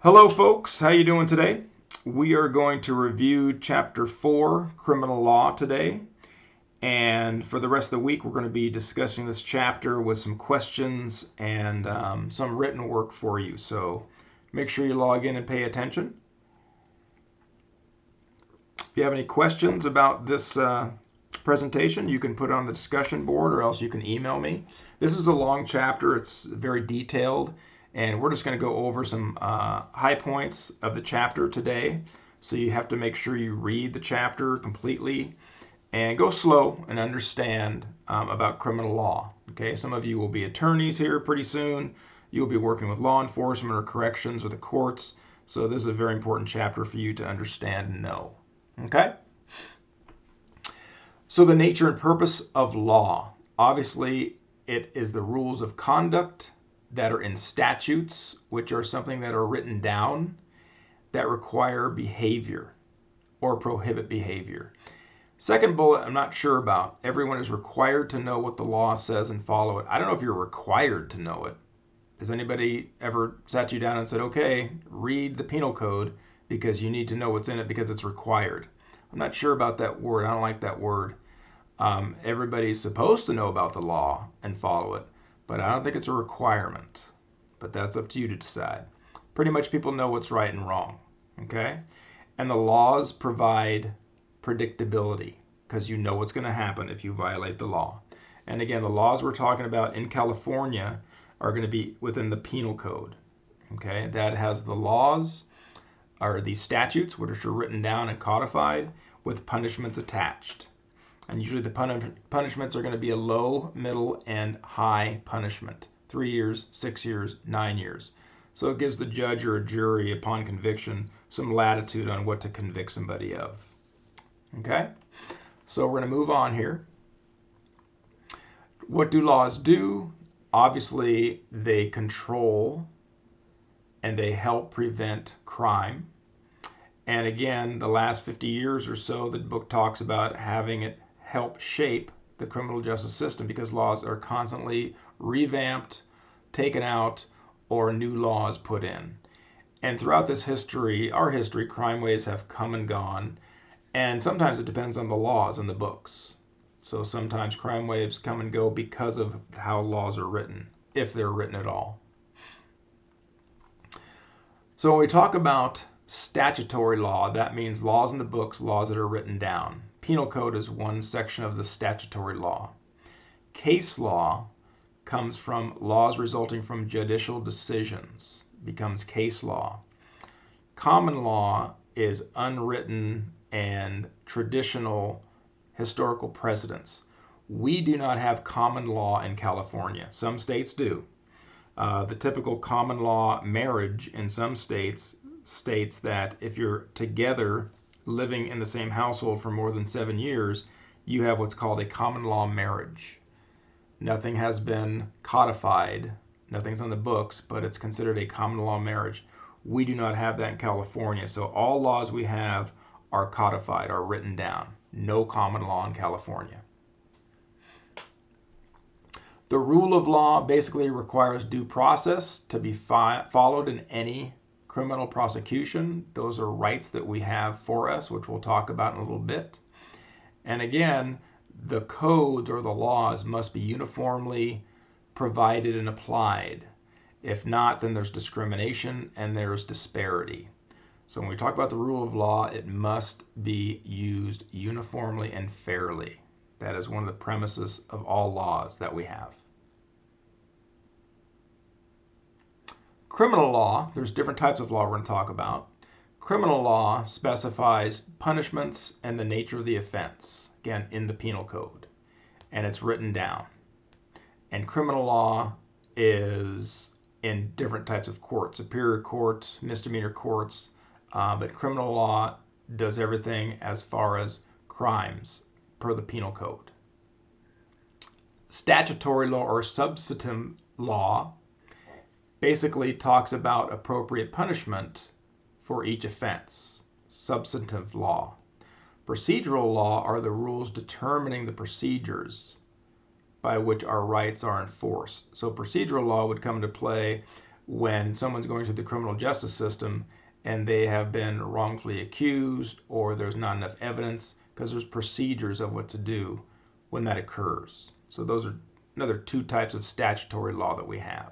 Hello folks, how you doing today? We are going to review Chapter 4, Criminal Law today. And for the rest of the week, we're going to be discussing this chapter with some questions and some written work for you. So make sure you log in and pay attention. If you have any questions about this presentation, you can put it on the discussion board or else you can email me. This is a long chapter. It's very detailed. And we're just going to go over some high points of the chapter today. So you have to make sure you read the chapter completely and go slow and understand about criminal law. Okay, some of you will be attorneys here pretty soon. You'll be working with law enforcement or corrections or the courts. So this is a very important chapter for you to understand and know. Okay? So the nature and purpose of law. Obviously, it is the rules of conduct that are in statutes, which are something that are written down that require behavior or prohibit behavior. Second bullet, I'm not sure about. Everyone is required to know what the law says and follow it. I don't know if you're required to know it. Has anybody ever sat you down and said, okay, read the penal code because you need to know what's in it because it's required? I'm not sure about that word. I don't like that word. Everybody's supposed to know about the law and follow it, but I don't think it's a requirement. But that's up to you to decide. Pretty much people know what's right and wrong, okay? And the laws provide predictability because you know what's going to happen if you violate the law. And again, the laws we're talking about in California are going to be within the penal code, okay? That has the laws or the statutes, which are written down and codified with punishments attached. And usually the punishments are going to be a low, middle, and high punishment. 3 years, 6 years, 9 years. So it gives the judge or a jury upon conviction some latitude on what to convict somebody of. Okay? So we're going to move on here. What do laws do? Obviously, they control and they help prevent crime. And again, the last 50 years or so, the book talks about having it help shape the criminal justice system because laws are constantly revamped, taken out, or new laws put in. And throughout this history, our history, crime waves have come and gone. And sometimes it depends on the laws in the books. So sometimes crime waves come and go because of how laws are written, if they're written at all. So when we talk about statutory law, that means laws in the books, laws that are written down. Penal code is one section of the statutory law. Case law comes from laws resulting from judicial decisions, becomes case law. Common law is unwritten and traditional historical precedents. We do not have common law in California. Some states do. The typical common law marriage in some states states that if you're together living in the same household for more than 7 years, you have what's called a common law marriage. Nothing has been codified, nothing's on the books, but it's considered a common law marriage. We do not have that in California, so all laws we have are codified, are written down. No common law in California. The rule of law basically requires due process to be followed in any criminal prosecution. Those are rights that we have for us, which we'll talk about in a little bit. And again, the codes or the laws must be uniformly provided and applied. If not, then there's discrimination and there's disparity. So when we talk about the rule of law, it must be used uniformly and fairly. That is one of the premises of all laws that we have. Criminal law, there's different types of law we're going to talk about. Criminal law specifies punishments and the nature of the offense, again, in the penal code, and it's written down. And criminal law is in different types of courts, superior court, misdemeanor courts, but criminal law does everything as far as crimes per the penal code. Statutory law or substantive law basically talks about appropriate punishment for each offense. Substantive law. Procedural law are the rules determining the procedures by which our rights are enforced. So procedural law would come into play when someone's going through the criminal justice system and they have been wrongfully accused or there's not enough evidence, because there's procedures of what to do when that occurs. So those are another two types of statutory law that we have.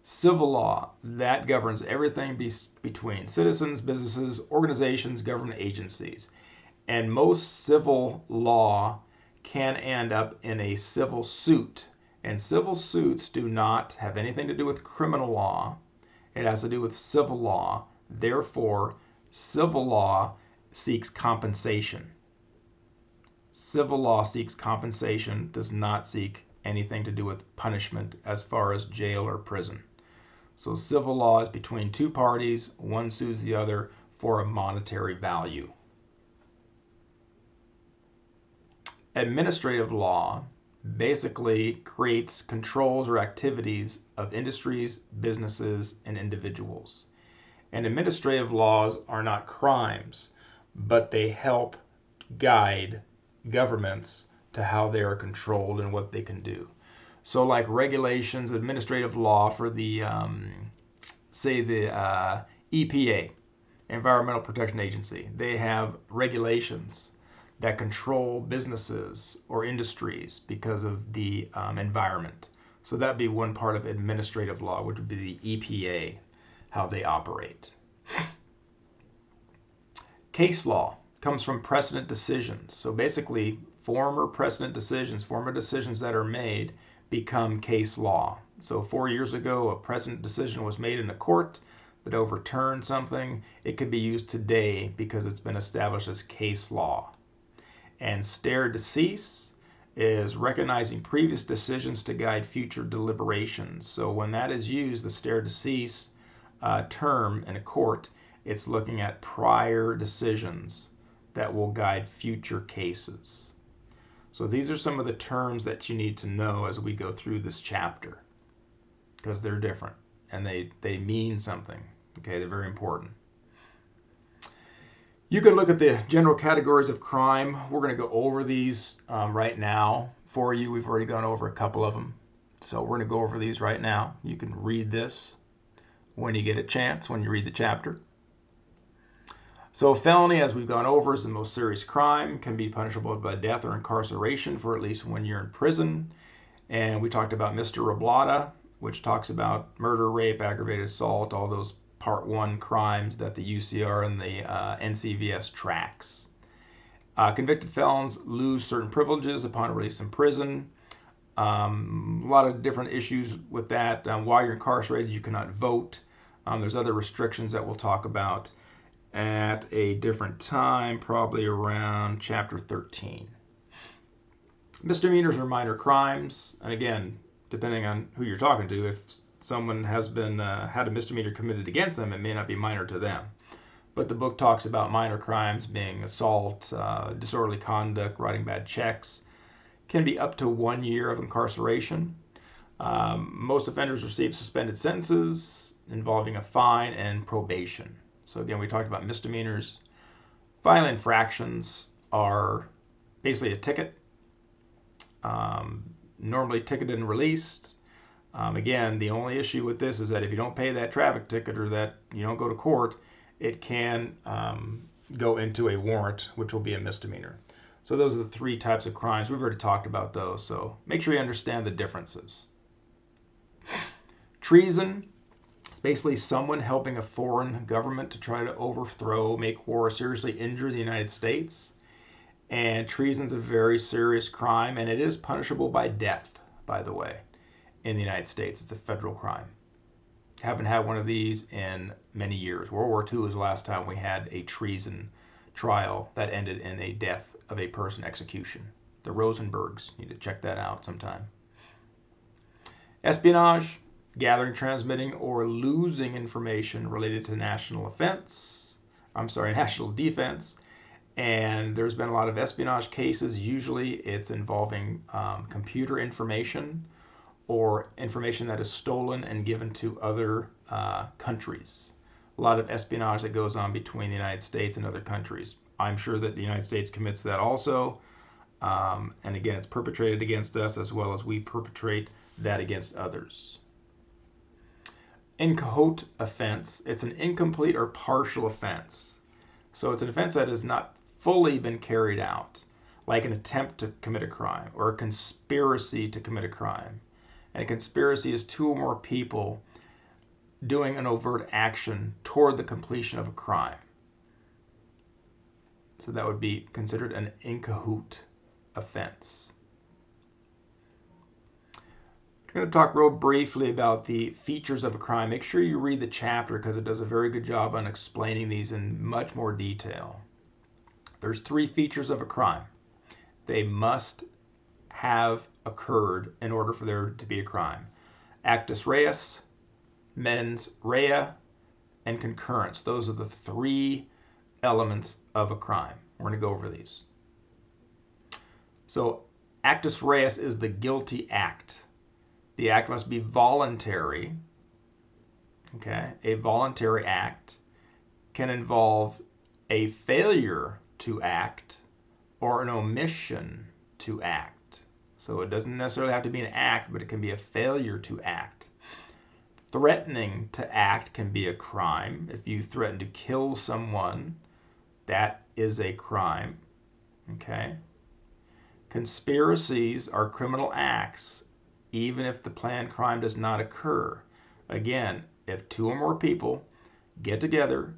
Civil law, that governs everything between citizens, businesses, organizations, government agencies. And most civil law can end up in a civil suit. And civil suits do not have anything to do with criminal law. It has to do with civil law. Therefore, civil law seeks compensation. Civil law seeks compensation, does not seek anything to do with punishment as far as jail or prison. So civil law is between two parties, one sues the other for a monetary value. Administrative law basically creates controls or activities of industries, businesses, and individuals. And administrative laws are not crimes, but they help guide governments to how they are controlled and what they can do. So like regulations, administrative law for the, say the EPA, Environmental Protection Agency, they have regulations that control businesses or industries because of the environment. So that'd be one part of administrative law, which would be the EPA, how they operate. Case law comes from precedent decisions. So basically, former precedent decisions, former decisions that are made become case law. So 4 years ago, a precedent decision was made in a court that overturned something. It could be used today because it's been established as case law. And stare decisis is recognizing previous decisions to guide future deliberations. So when that is used, the stare decisis term in a court, it's looking at prior decisions that will guide future cases. So these are some of the terms that you need to know as we go through this chapter, because they're different and they mean something. Okay, they're very important. You can look at the general categories of crime. We're going to go over these right now for you. We've already gone over a couple of them. So we're going to go over these right now. You can read this when you get a chance, when you read the chapter. So a felony, as we've gone over, is the most serious crime, can be punishable by death or incarceration for at least 1 year in prison. And we talked about Mr. Reblata, which talks about murder, rape, aggravated assault, all those Part 1 crimes that the UCR and the NCVS tracks. Convicted felons lose certain privileges upon release from prison. A lot of different issues with that. While you're incarcerated, you cannot vote. There's other restrictions that we'll talk about at a different time, probably around chapter 13. Misdemeanors are minor crimes, and again, depending on who you're talking to, if someone has been had a misdemeanor committed against them, it may not be minor to them. But the book talks about minor crimes being assault, disorderly conduct, writing bad checks, can be up to 1 year of incarceration. Most offenders receive suspended sentences involving a fine and probation. So again, we talked about misdemeanors. Violent infractions are basically a ticket, normally ticketed and released. Again, the only issue with this is that if you don't pay that traffic ticket or that you don't go to court, it can go into a warrant, which will be a misdemeanor. So those are the three types of crimes. We've already talked about those, so make sure you understand the differences. Treason is basically someone helping a foreign government to try to overthrow, make war, or seriously injure the United States. And treason is a very serious crime, and it is punishable by death, by the way. In the United States, it's a federal crime. Haven't had one of these in many years. World War II was the last time we had a treason trial that ended in a death of a person, execution. The Rosenbergs, you need to check that out sometime. Espionage, gathering, transmitting, or losing information related to national defense. And there's been a lot of espionage cases. Usually it's involving computer information or information that is stolen and given to other countries. A lot of espionage that goes on between the United States and other countries. I'm sure that the United States commits that also. And again, it's perpetrated against us as well as we perpetrate that against others. Incohort offense, it's an incomplete or partial offense. So it's an offense that has not fully been carried out, like an attempt to commit a crime or a conspiracy to commit a crime. And a conspiracy is two or more people doing an overt action toward the completion of a crime. So that would be considered an incohort offense. I'm going to talk real briefly about the features of a crime. Make sure you read the chapter because it does a very good job on explaining these in much more detail. There's 3 features of a crime. They must have occurred in order for there to be a crime. Actus reus, mens rea, and concurrence. Those are the 3 elements of a crime. We're going to go over these. So actus reus is the guilty act. The act must be voluntary. Okay, a voluntary act can involve a failure to act or an omission to act. So it doesn't necessarily have to be an act, but it can be a failure to act. Threatening to act can be a crime. If you threaten to kill someone, that is a crime. Okay? Conspiracies are criminal acts, even if the planned crime does not occur. Again, if 2 or more people get together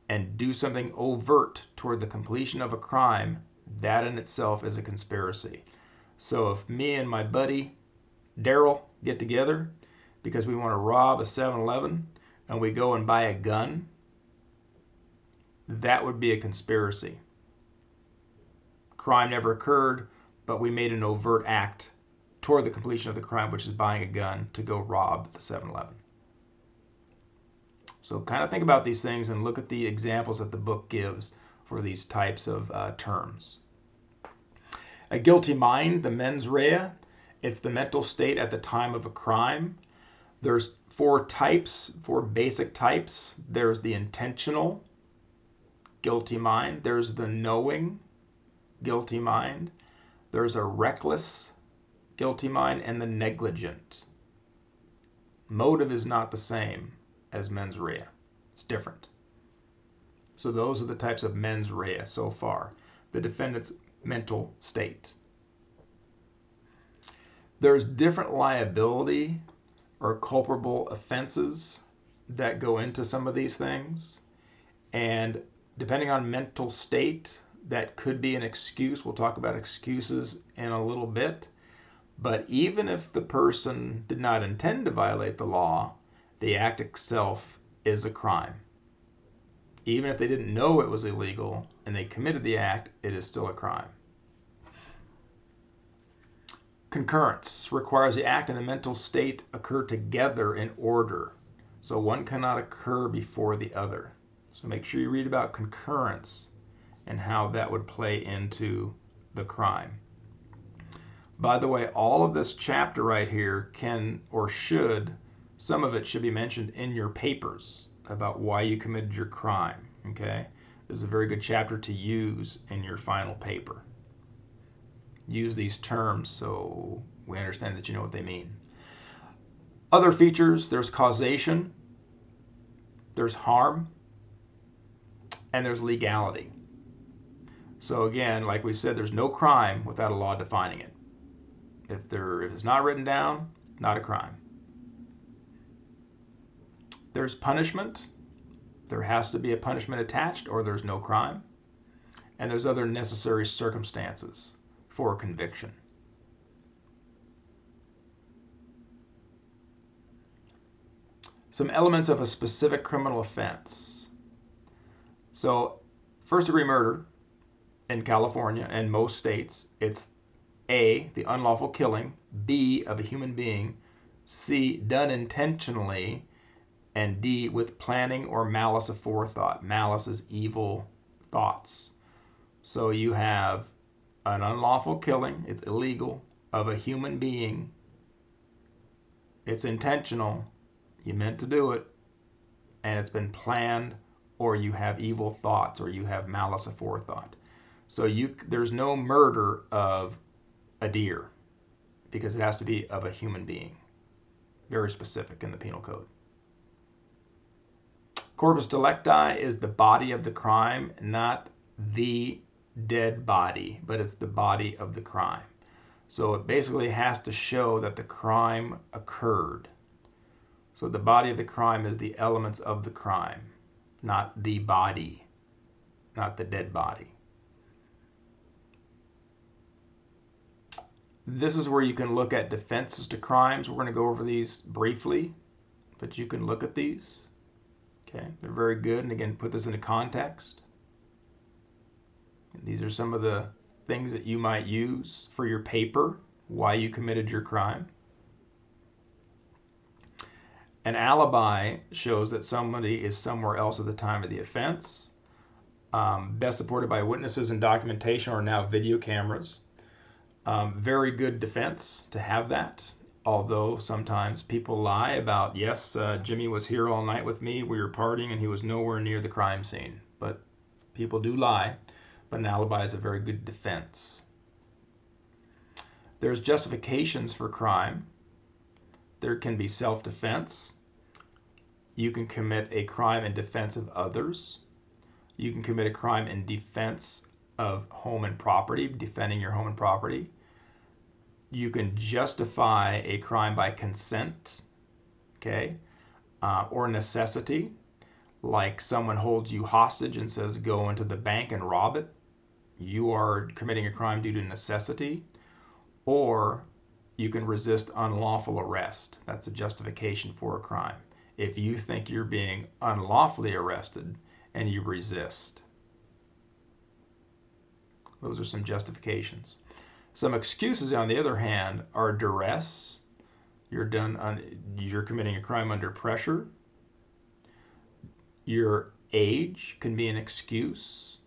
and do something overt toward the completion of a crime, that in itself is a conspiracy. So if me and my buddy Daryl get together because we want to rob a 7-Eleven and we go and buy a gun, that would be a conspiracy. Crime never occurred, but we made an overt act toward the completion of the crime, which is buying a gun to go rob the 7-Eleven. So kind of think about these things and look at the examples that the book gives for these types of terms. A guilty mind, the mens rea, it's the mental state at the time of a crime. There's 4 types, 4 basic types. There's the intentional guilty mind. There's the knowing guilty mind. There's a reckless guilty mind and the negligent. Motive is not the same as mens rea. It's different. So those are the types of mens rea so far. The defendant's mental state. There's different liability or culpable offenses that go into some of these things. And depending on mental state, that could be an excuse. We'll talk about excuses in a little bit. But even if the person did not intend to violate the law, the act itself is a crime. Even if they didn't know it was illegal and they committed the act, it is still a crime. Concurrence requires the act and the mental state occur together in order. So one cannot occur before the other. So make sure you read about concurrence and how that would play into the crime. By the way, all of this chapter right here can or should, some of it should be mentioned in your papers about why you committed your crime. Okay? This is a very good chapter to use in your final paper. Use these terms so we understand that you know what they mean. Other features, there's causation, there's harm, and there's legality. So again, like we said, there's no crime without a law defining it. If it's not written down, not a crime. There's punishment. There has to be a punishment attached or there's no crime. And there's other necessary circumstances for conviction. Some elements of a specific criminal offense. So, first-degree murder in California and most states, it's A, the unlawful killing, B, of a human being, C, done intentionally, and D, with planning or malice aforethought. Malice is evil thoughts. So you have an unlawful killing, it's illegal, of a human being. It's intentional, you meant to do it, and it's been planned, or you have evil thoughts, or you have malice aforethought. So there's no murder of a deer because it has to be of a human being. Very specific in the penal code. Corpus delicti is the body of the crime, not the dead body, but it's the body of the crime. So it basically has to show that the crime occurred. So the body of the crime is the elements of the crime, not the body, not the dead body. This is where you can look at defenses to crimes. We're going to go over these briefly, but you can look at these. Okay, they're very good. And again, put this into context. These are some of the things that you might use for your paper, why you committed your crime. An alibi shows that somebody is somewhere else at the time of the offense. Best supported by witnesses and documentation or now video cameras. Very good defense to have that, although sometimes people lie about, yes, Jimmy was here all night with me, we were partying, and he was nowhere near the crime scene. But people do lie, but an alibi is a very good defense. There's justifications for crime. There can be self-defense. You can commit a crime in defense of others. You can commit a crime in defense of home and property, defending your home and property. You can justify a crime by consent, okay, or necessity, like someone holds you hostage and says go into the bank and rob it. You are committing a crime due to necessity. Or you can resist unlawful arrest. That's a justification for a crime. If you think you're being unlawfully arrested and you resist. Those are some justifications. Some excuses, on the other hand, are duress. You're committing a crime under pressure. Your age can be an excuse.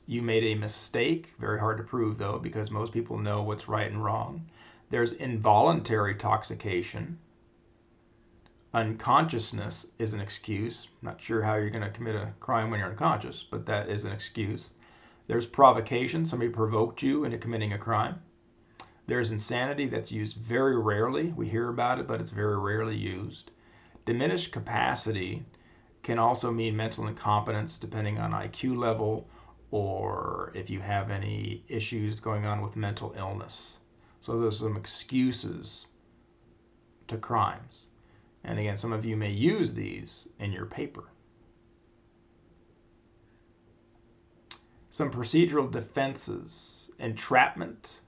You made a mistake, very hard to prove though, because most people know what's right and wrong. There's involuntary intoxication. Unconsciousness is an excuse. Not sure how you're going to commit a crime when you're unconscious, but that is an excuse. There's provocation. Somebody provoked you into committing a crime. There's insanity that's used very rarely. We hear about it, but it's very rarely used. Diminished capacity can also mean mental incompetence depending on IQ level or if you have any issues going on with mental illness. So there's some excuses to crimes. And again, some of you may use these in your paper. Some procedural defenses. Entrapment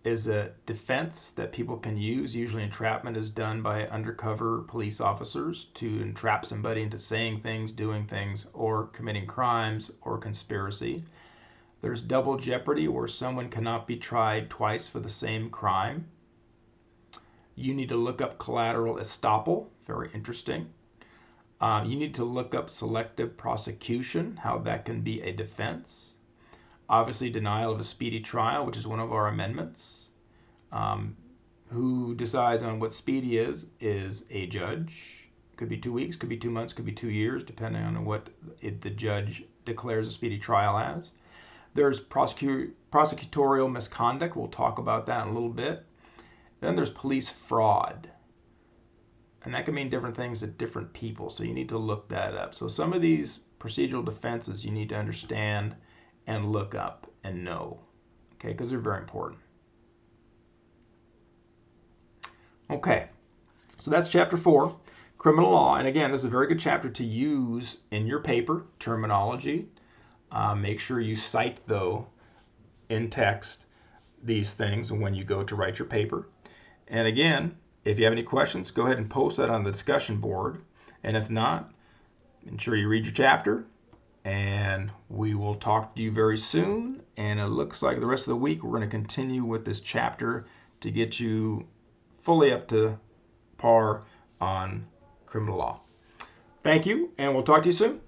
is a defense that people can use. Usually entrapment is done by undercover police officers to entrap somebody into saying things, doing things, or committing crimes or conspiracy. There's double jeopardy where someone cannot be tried twice for the same crime. You need to look up collateral estoppel, very interesting. You need to look up selective prosecution, how that can be a defense. Obviously, denial of a speedy trial, which is one of our amendments. Who decides on what speedy is a judge. Could be 2 weeks, could be 2 months, could be 2 years, depending on what the judge declares a speedy trial as. There's prosecutorial misconduct. We'll talk about that in a little bit. Then there's police fraud. And that can mean different things to different people, so you need to look that up. So some of these procedural defenses you need to understand and look up and know, okay, because they're very important. Okay, so that's chapter 4, criminal law. And again, this is a very good chapter to use in your paper, terminology. Make sure you cite, though, in text these things when you go to write your paper. And again, if you have any questions, go ahead and post that on the discussion board. And if not, ensure you read your chapter. And we will talk to you very soon. And it looks like the rest of the week we're going to continue with this chapter to get you fully up to par on criminal law. Thank you, and we'll talk to you soon.